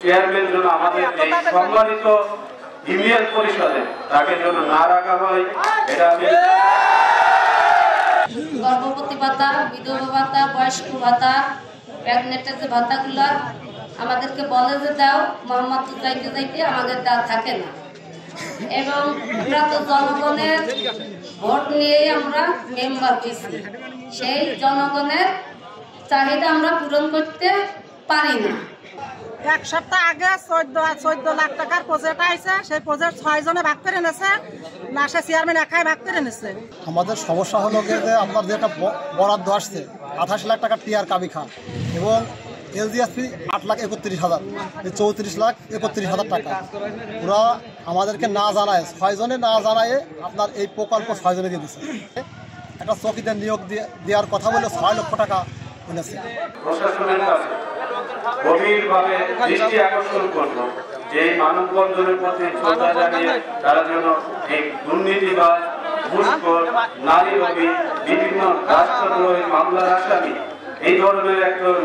Chairman জন্য আমাদের এই সম্মানিত ইউনিয়ন পরিষদে তাকে জন্য না রাখা হয়, এটা আমি গর্ভবতী ভাতা, বিধবা ভাতা, বয়স্ক ভাতা, প্রেগনেন্টের যে ভাতাগুলো আমাদেরকে বলে যে দাও, মোহাম্মদ যাইতে যাইতে আমাদের দেওয়া থাকে না। এবং আমরা তো জনগণের ভোট নিয়েই আমরা মেম্বার হয়েছি, সেই জনগণের চাহিদা আমরা পূরণ করতে পারি না। এক সপ্তাহ আগে 14 লাখ টাকার প্রজেক্ট আইছে, সেই প্রজেক্ট 6 জনে ভাগ করে নিয়েছে, না সে চেয়ারম্যান একাই ভাগ করে নিয়েছে। আমাদের সমস্যা হলো যে আপনার যেটা বরাদ্দ আসছে 28 লাখ টাকা টিআর কাবিখা এবং এলজিএসপি 8,31,000, 34,31,000 টাকা ওরা আমাদেরকে না জানায়, 6 জনে না জানায় আপনার এই প্রকল্প 6 জনে দিয়ে দিচ্ছে। একটা চকিদার নিয়োগ দেওয়ার কথা বলে 6 লক্ষ টাকা এনেছে। প্রশাসনের কাছে গভীরভাবে দৃষ্টি আকর্ষণ করব যে মানববন্ধনের প্রতি শ্রদ্ধা জানিয়ে তারা যেন এই দুর্নীতিবাজ, ঘুষখোর, নারী লোভী, বিভিন্ন রাষ্ট্রদ্রোহী মামলার আসামি এই ধরনের একজন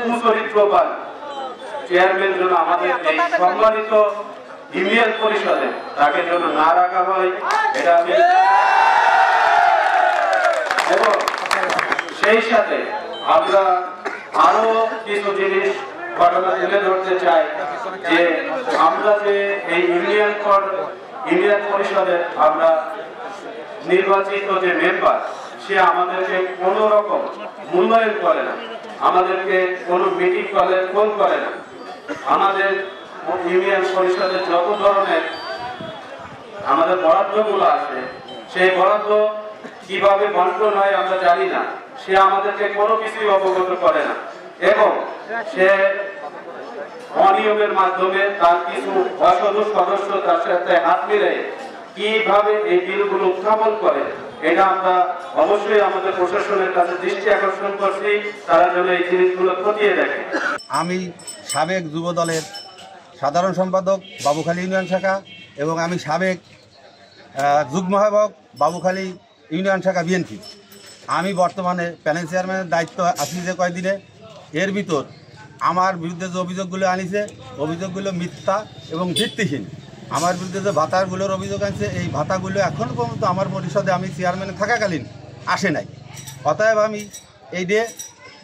কুচরিত্রবান চেয়ারম্যান যেন আমাদের এই সম্মানিত ইউনিয়ন পরিষদে তাকে যেন না রাখা হয়, এটা আমি এবং সেই সাথে আমরা আরো কিছু জিনিস ঘটনা তুলে ধরতে চাই যে আমরা যে এই ইউনিয়ন পরিষদের আমরা নির্বাচিত যে মেম্বার, সে আমাদেরকে কোনো রকম মূল্যায়ন করে না, আমাদেরকে কোনো মিটিং করে ফোন করে না। আমাদের ইউনিয়ন পরিষদের যত ধরনের আমাদের বরাদ্দগুলো আছে, সেই বরাদ্দ কিভাবে বন্টন হয় আমরা জানি না, সে আমাদেরকে কোনো কিছুই অবগত করে না এবং সে অনিয়মের মাধ্যমে তার কিছু অসাধু সদস্য তার সাথে হাত মিলে কিভাবে এই বিলগুলো উত্থাপন করে, এটা আমরা অবশ্যই আমাদের প্রশাসনের কাছে দৃষ্টি আকর্ষণ করছি, তারা যেন এই জিনিসগুলো খতিয়ে দেখে। আমি সাবেক যুব দলের সাধারণ সম্পাদক বাবুখালী ইউনিয়ন শাখা এবং আমি সাবেক যুগ্ম আহ্বায়ক বাবুখালী ইউনিয়ন শাখা বিএনপি। আমি বর্তমানে প্যানেল চেয়ারম্যানের দায়িত্ব আছি যে কয়দিনে, এর ভিতর আমার বিরুদ্ধে যে অভিযোগগুলো আনিছে, অভিযোগগুলো মিথ্যা এবং ভিত্তিহীন। আমার বিরুদ্ধে যে ভাতাগুলোর অভিযোগ আনছে, এই ভাতাগুলো এখনও পর্যন্ত আমার পরিষদে আমি চেয়ারম্যানে থাকাকালীন আসে নাই। অতএব আমি এই যে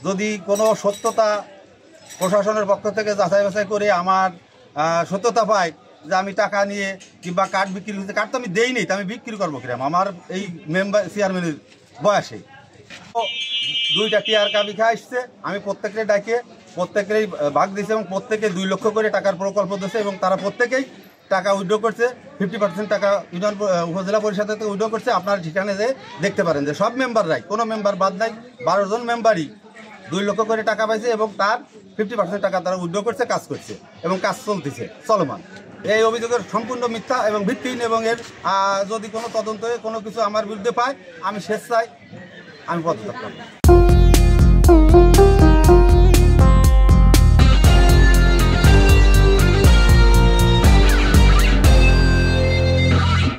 যদি কোনো সত্যতা প্রশাসনের পক্ষ থেকে যাচাই বাছাই করে আমার সত্যতা পায় যে আমি টাকা নিয়ে কিংবা কার্ড বিক্রি করতে, কার্ড তো আমি দেই নেই, তো আমি বিক্রি করবো কিরাম আমার এই মেম্বার চেয়ারম্যানের বয়সে। 2টা টিআর কাবিখা আসছে, আমি প্রত্যেকের ডাকে প্রত্যেকেরই ভাগ দিয়েছি এবং প্রত্যেকে 2 লক্ষ করে টাকার প্রকল্প দিয়েছে এবং তারা প্রত্যেকেই টাকা উইথড্র করছে। 50% টাকা ইউনিয়ন উপজেলা পরিষদ থেকে উইথড্র করছে। আপনার ঠিকানে যে দেখতে পারেন যে সব মেম্বাররাই, কোনো মেম্বার বাদ নাই, 12 জন মেম্বারই 2 লক্ষ করে টাকা পাইছে এবং তার 50% টাকা তারা উইথড্র করছে, কাজ করছে এবং কাজ চলতেছে চলমান। এই অভিযোগের সম্পূর্ণ মিথ্যা এবং ভিত্তিহীন এবং এর যদি কোনো তদন্তে কোনো কিছু আমার বিরুদ্ধে পায়, আমি স্বেচ্ছায় আমি পদত্যাগ করব।